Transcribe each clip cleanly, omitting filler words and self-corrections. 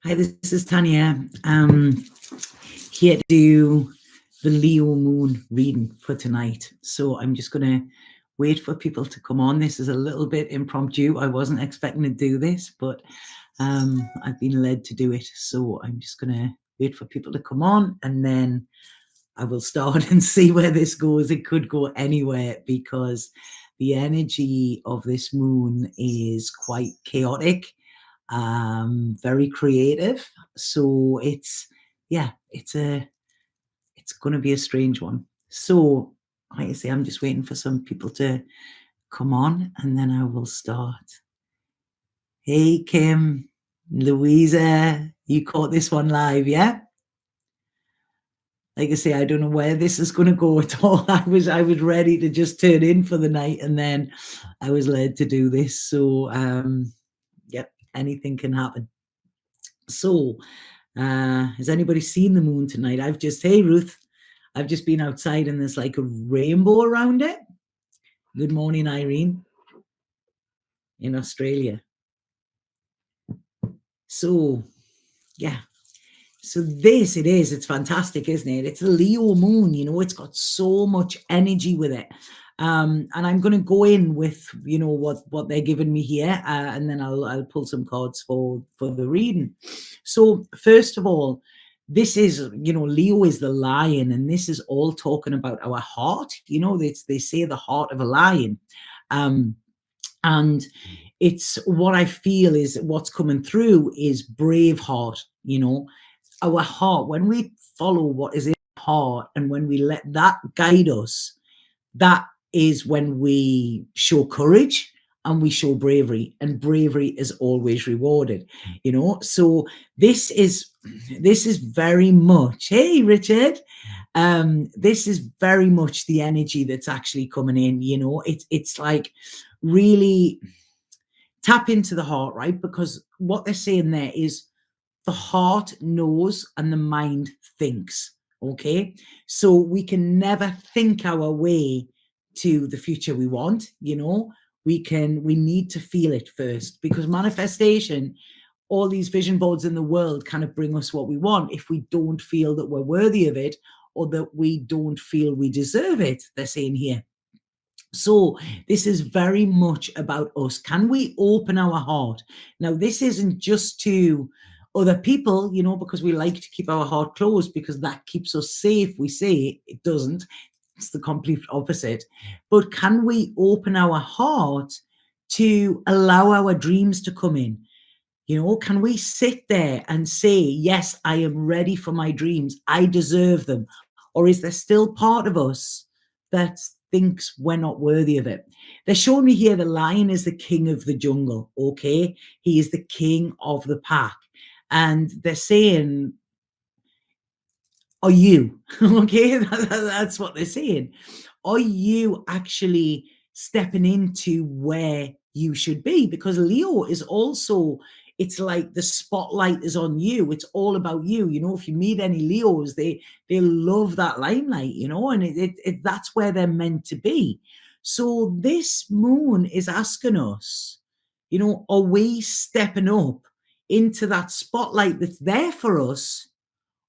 Hi, this is Tanya. Here to do the Leo moon reading for tonight. So I'm just going to wait for people to come on. This is a little bit impromptu. I wasn't expecting to do this, but I've been led to do it. So I'm just going to wait for people to come on, and then I will start and see where this goes. It could go anywhere because the energy of this moon is quite chaotic, very creative. So it's going to be a strange one. So like I say, I'm just waiting for some people to come on, and then I will start. Hey, Kim, Louisa, you caught this one live, yeah? Like I say, I don't know where this is going to go at all. I was ready to just turn in for the night, and then I was led to do this. So yep, anything can happen. So has anybody seen the moon tonight? Hey Ruth, I've just been outside and there's like a rainbow around it. Good morning, Irene, in Australia. So yeah, so it's fantastic, isn't it? It's a Leo moon, it's got so much energy with it. And I'm going to go in with, what they're giving me here, and then I'll pull some cards for the reading. So first of all, this is, Leo is the lion, and this is all talking about our heart. They say the heart of a lion. And it's what I feel is what's coming through is brave heart, our heart. When we follow what is in our heart and when we let that guide us, that is when we show courage and we show bravery, and bravery is always rewarded, so this is very much, hey Richard, this is very much the energy that's actually coming in. It's like really tap into the heart, right? Because what they're saying there is the heart knows and the mind thinks. Okay, so we can never think our way to the future we want. We need to feel it first, because manifestation, all these vision boards in the world kind of bring us what we want. If we don't feel that we're worthy of it, or that we don't feel we deserve it, they're saying here. So this is very much about us. Can we open our heart? Now, this isn't just to other people, because we like to keep our heart closed because that keeps us safe. We say it doesn't. It's the complete opposite. But can we open our heart to allow our dreams to come in? Can we sit there and say, yes, I am ready for my dreams. I deserve them. Or is there still part of us that thinks we're not worthy of it? They're showing me here the lion is the king of the jungle. Okay, he is the king of the pack. And they're saying, are you? Okay, that's what they're saying. Are you actually stepping into where you should be? Because Leo is also, it's like the spotlight is on you. It's all about you. If you meet any Leos, they love that limelight, and that's where they're meant to be. So this moon is asking us, are we stepping up into that spotlight that's there for us,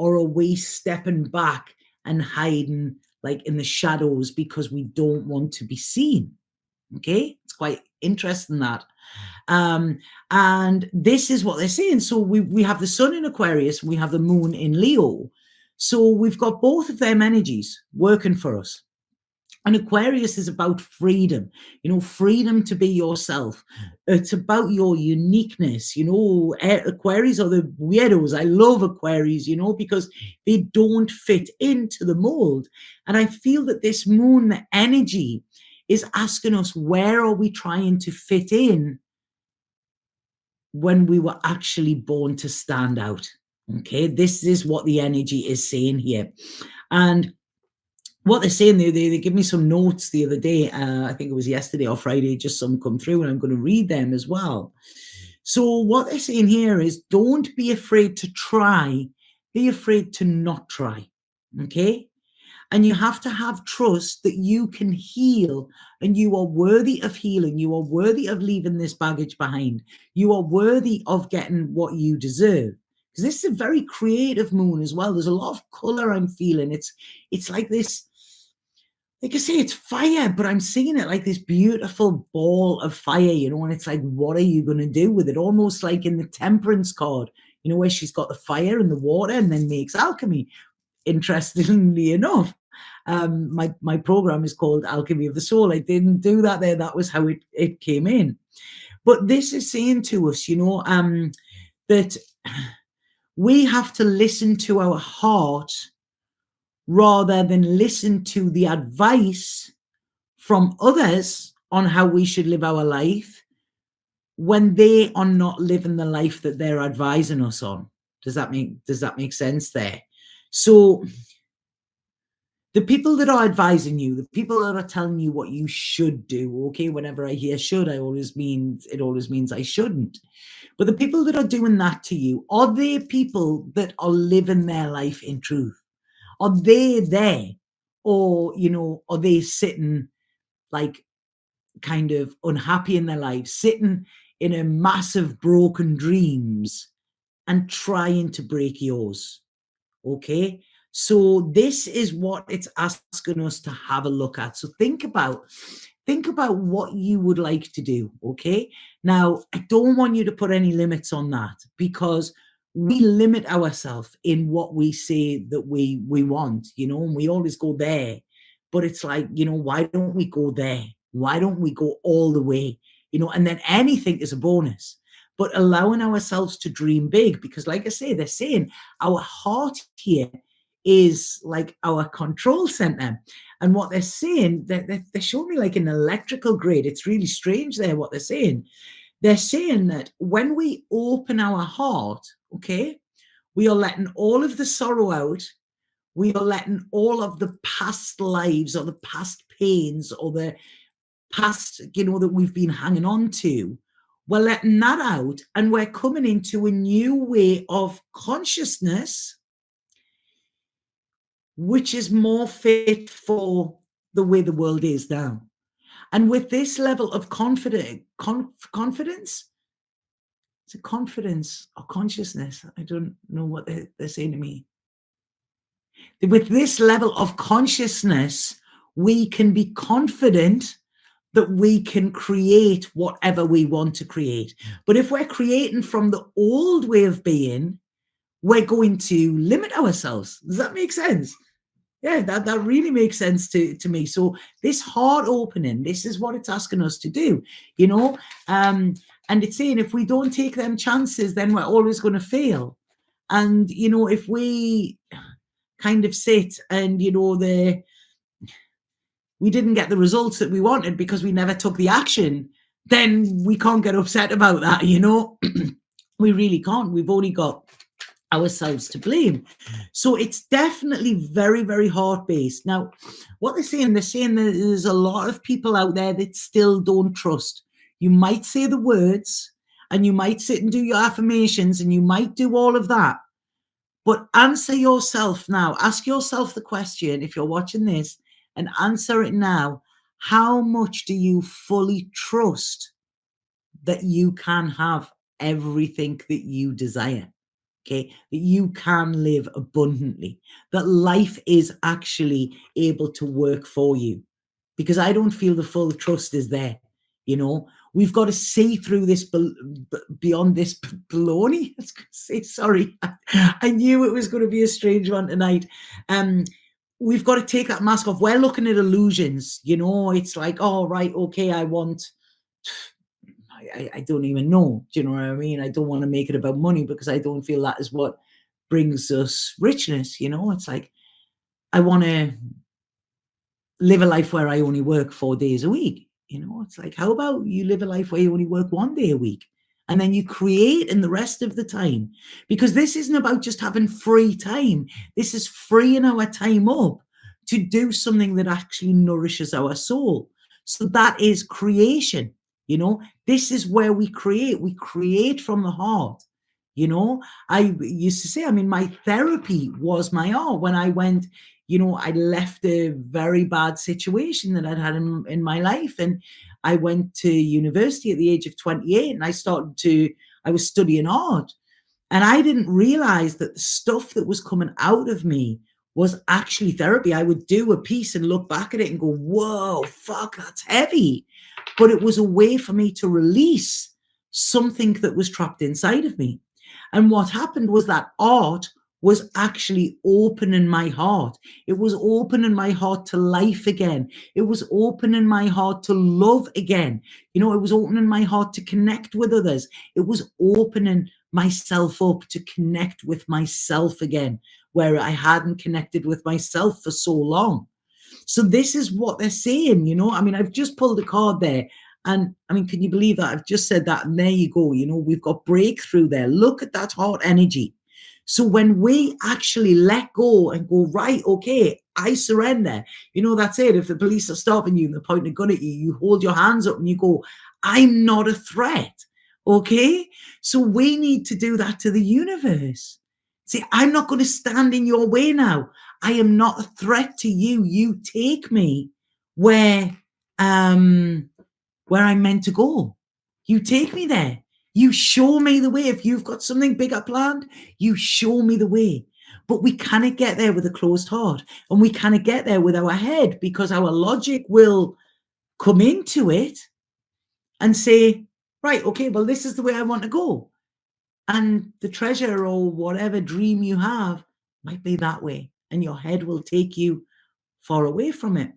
or are we stepping back and hiding like in the shadows because we don't want to be seen? Okay, it's quite interesting that. And this is what they're saying. So we have the sun in Aquarius and we have the moon in Leo. So we've got both of them energies working for us. And Aquarius is about freedom, freedom to be yourself. It's about your uniqueness. Aquarius are the weirdos. I love Aquarius, because they don't fit into the mold. And I feel that this moon, the energy, is asking us, where are we trying to fit in when we were actually born to stand out? Okay, this is what the energy is saying here. And what they're saying, they give me some notes the other day. I think it was yesterday or Friday, just some come through, and I'm going to read them as well. So what they're saying here is, don't be afraid to try, be afraid to not try. Okay. And you have to have trust that you can heal, and you are worthy of healing. You are worthy of leaving this baggage behind. You are worthy of getting what you deserve. because this is a very creative moon as well. There's a lot of color I'm feeling. It's like this, like I say, it's fire, but I'm seeing it like this beautiful ball of fire, and it's like, what are you going to do with it? Almost like in the Temperance card, where she's got the fire and the water and then makes alchemy. Interestingly enough, my program is called Alchemy of the Soul. I didn't do that there. That was how it came in. But this is saying to us, that we have to listen to our heart rather than listen to the advice from others on how we should live our life when they are not living the life that they're advising us on. Does that make sense there? So the people that are advising you, the people that are telling you what you should do, okay, whenever I hear should, it always means I shouldn't. But the people that are doing that to you, are they people that are living their life in truth? Are they there? Or, are they sitting like kind of unhappy in their lives, sitting in a massive broken dreams and trying to break yours? Okay. So this is what it's asking us to have a look at. So think about what you would like to do. Okay. Now, I don't want you to put any limits on that, because we limit ourselves in what we say that we want, and we always go there. But it's like, why don't we go there? Why don't we go all the way? And then anything is a bonus. But allowing ourselves to dream big, because like I say, they're saying our heart here is like our control center. And what they're saying, they're showing me like an electrical grid. It's really strange there, what they're saying. They're saying that when we open our heart, okay, we are letting all of the sorrow out. We are letting all of the past lives or the past pains or the past, that we've been hanging on to. We're letting that out, and we're coming into a new way of consciousness, which is more fit for the way the world is now. And with this level of confidence, is it confidence or consciousness? I don't know what they're saying to me. With this level of consciousness, we can be confident that we can create whatever we want to create. But if we're creating from the old way of being, we're going to limit ourselves. Does that make sense? Yeah, that really makes sense to me. So this heart opening, this is what it's asking us to do, and it's saying if we don't take them chances, then we're always going to fail. And, if we kind of sit and, we didn't get the results that we wanted because we never took the action, then we can't get upset about that, we really can't. We've only got ourselves to blame. So it's definitely very, very heart-based. Now, what they're saying that there's a lot of people out there that still don't trust. You might say the words and you might sit and do your affirmations and you might do all of that. But answer yourself now. Ask yourself the question, if you're watching this, and answer it now. How much do you fully trust that you can have everything that you desire? Okay, that you can live abundantly, that life is actually able to work for you, because I don't feel the full trust is there. We've got to see through this, beyond this baloney. I was going to say, sorry, I knew it was going to be a strange one tonight. We've got to take that mask off. We're looking at illusions. It's like, oh, right, okay, I don't even know. Do you know what I mean? I don't want to make it about money because I don't feel that is what brings us richness. It's like, I want to live a life where I only work 4 days a week. It's like, how about you live a life where you only work 1 day a week and then you create in the rest of the time? Because this isn't about just having free time. This is freeing our time up to do something that actually nourishes our soul. So that is creation. This is where we create from the heart. I used to say, my therapy was my art. When I went, I left a very bad situation that I'd had in my life. And I went to university at the age of 28 and I was studying art. And I didn't realize that the stuff that was coming out of me was actually therapy. I would do a piece and look back at it and go, whoa, fuck, that's heavy. But it was a way for me to release something that was trapped inside of me. And what happened was that art was actually opening my heart. It was opening my heart to life again. It was opening my heart to love again. You know, it was opening my heart to connect with others. It was opening myself up to connect with myself again, where I hadn't connected with myself for so long. So this is what they're saying, you know. I mean, I've just pulled a card there. And I mean, can you believe that? I've just said that. And there you go. You know, we've got breakthrough there. Look at that heart energy. So when we actually let go and go, right, okay, I surrender, you know, that's it. If the police are stopping you and they're pointing a gun at you, you hold your hands up and you go, I'm not a threat. Okay. So we need to do that to the universe. Say, I'm not going to stand in your way now. I am not a threat to you. You take me where I'm meant to go. You take me there. You show me the way. If you've got something bigger planned, you show me the way. But we cannot get there with a closed heart, and we cannot get there with our head, because our logic will come into it and say, right, okay, well, this is the way I want to go. And the treasure or whatever dream you have might be that way, and your head will take you far away from it.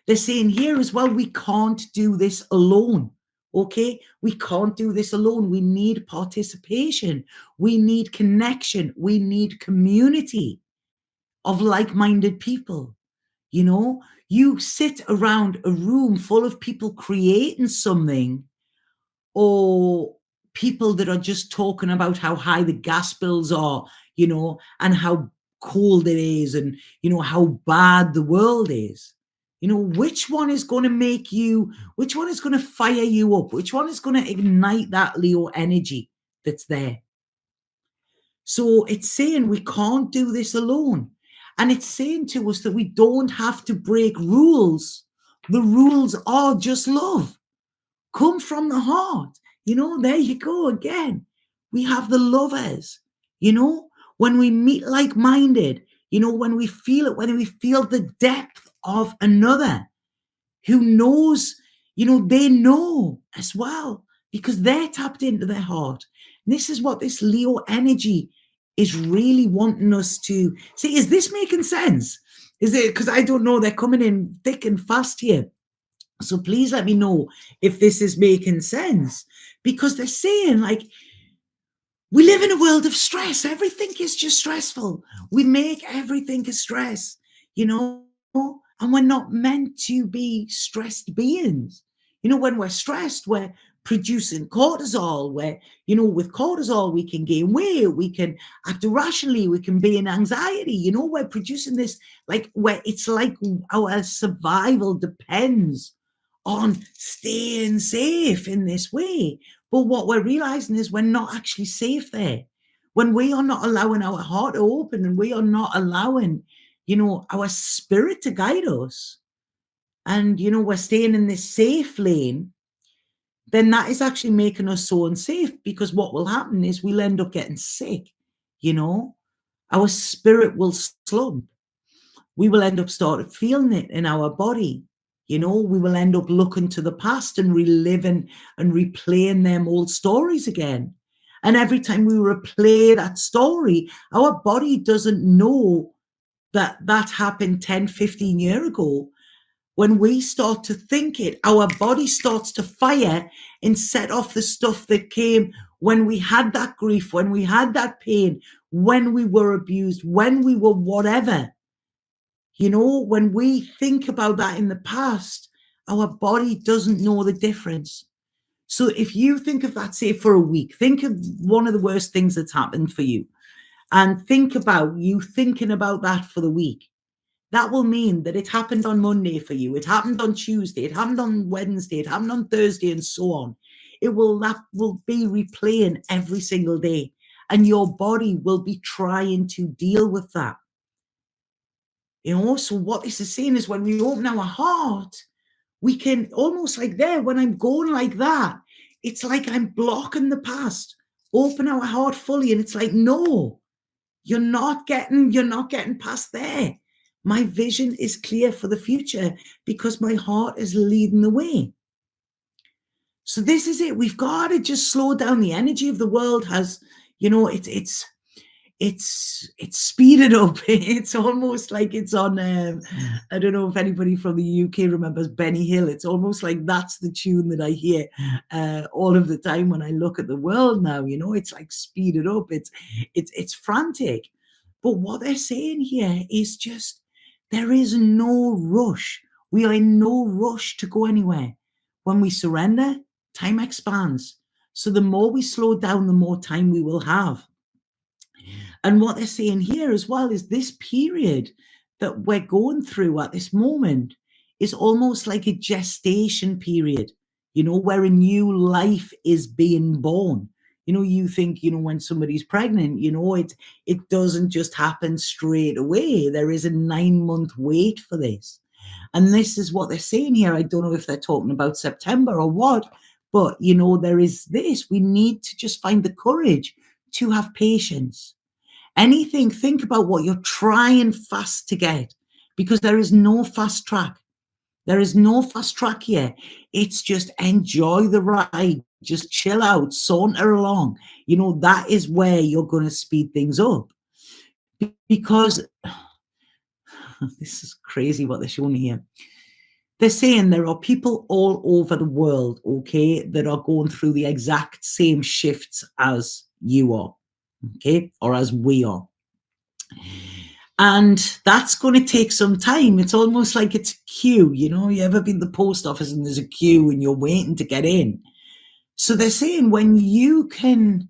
They're saying here as well, we can't do this alone. Okay, we can't do this alone. We need participation. We need connection. We need community of like-minded people. You know, you sit around a room full of people creating something, or people that are just talking about how high the gas bills are, you know, and how cold it is, and, you know, how bad the world is. You know, which one is going to make you, which one is going to fire you up? Which one is going to ignite that Leo energy that's there? So it's saying we can't do this alone. And it's saying to us that we don't have to break rules. The rules are just love. Come from the heart. You know, there you go again. We have the lovers, you know, when we meet like-minded, you know, when we feel it, when we feel the depth of another who knows, you know, they know as well, because they're tapped into their heart. And this is what this Leo energy is really wanting us to see. Is this making sense? Is it? Because I don't know, they're coming in thick and fast here. So please let me know if this is making sense, because they're saying, like, we live in a world of stress. Everything is just stressful. We make everything a stress, you know, and we're not meant to be stressed beings. You know, when we're stressed, we're producing cortisol, where, you know, with cortisol, we can gain weight, we can act irrationally, we can be in anxiety. You know, we're producing this, like, where it's like our survival depends on staying safe in this way. But what we're realizing is we're not actually safe there. When we are not allowing our heart to open, and we are not allowing, you know, our spirit to guide us, and, you know, we're staying in this safe lane, then that is actually making us so unsafe, because what will happen is we'll end up getting sick, you know, our spirit will slump. We will end up starting feeling it in our body. You know, we will end up looking to the past and reliving and replaying them old stories again. And every time we replay that story, our body doesn't know that that happened 10, 15 years ago. When we start to think it, our body starts to fire and set off the stuff that came when we had that grief, when we had that pain, when we were abused, when we were whatever. You know, when we think about that in the past, our body doesn't know the difference. So if you think of that, say, for a week, think of one of the worst things that's happened for you, and think about you thinking about that for the week. That will mean that it happened on Monday for you. It happened on Tuesday. It happened on Wednesday. It happened on Thursday, and so on. That will be replaying every single day. And your body will be trying to deal with that. You know, so what this is saying is when we open our heart, we can almost, like there, when I'm going like that, it's like I'm blocking the past. open our heart fully. And it's like, no, you're not getting past there. My vision is clear for the future because my heart is leading the way. So this is it. We've got to just slow down. The energy of the world has, it's speeded up. It's almost like it's on. I don't know if anybody from the UK remembers Benny Hill. It's almost like that's the tune that I hear all of the time when I look at the world now. It's like speeded up. It's frantic. But what they're saying here is just there is no rush. We are in no rush to go anywhere. When we surrender, time expands. So the more we slow down, the more time we will have. And what they're saying here as well is this period that we're going through at this moment is almost like a gestation period, where a new life is being born. You think, when somebody's pregnant, it doesn't just happen straight away. There is a 9-month wait for this. And this is what they're saying here. I don't know if they're talking about September or what, but, there is this. We need to just find the courage to have patience. Think about what you're trying fast to get, because there is no fast track. There is no fast track here. It's just enjoy the ride, just chill out, saunter along. That is where you're going to speed things up. Because this is crazy what they're showing here. They're saying there are people all over the world, okay, that are going through the exact same shifts as you are, okay, or as we are. And that's going to take some time. It's almost like it's a queue. You ever been to the post office and there's a queue and you're waiting to get in? So they're saying when you can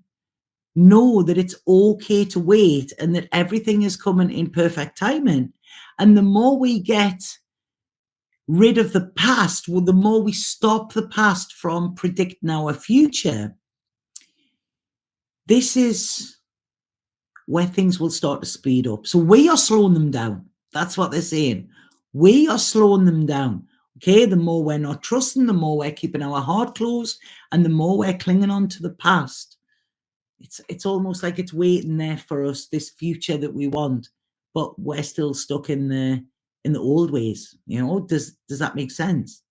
know that it's okay to wait and that everything is coming in perfect timing, and the more we get rid of the past, well, the more we stop the past from predicting our future, this is where things will start to speed up. So we are slowing them down. That's what they're saying. We are slowing them down. Okay, the more we're not trusting, the more we're keeping our heart closed, and the more we're clinging on to the past. It's almost like it's waiting there for us, this future that we want, but we're still stuck in the old ways. Does that make sense?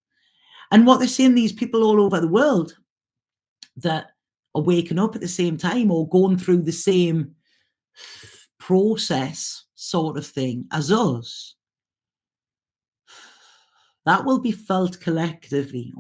And what they're saying, these people all over the world that are waking up at the same time or going through the same process sort of thing as us, that will be felt collectively.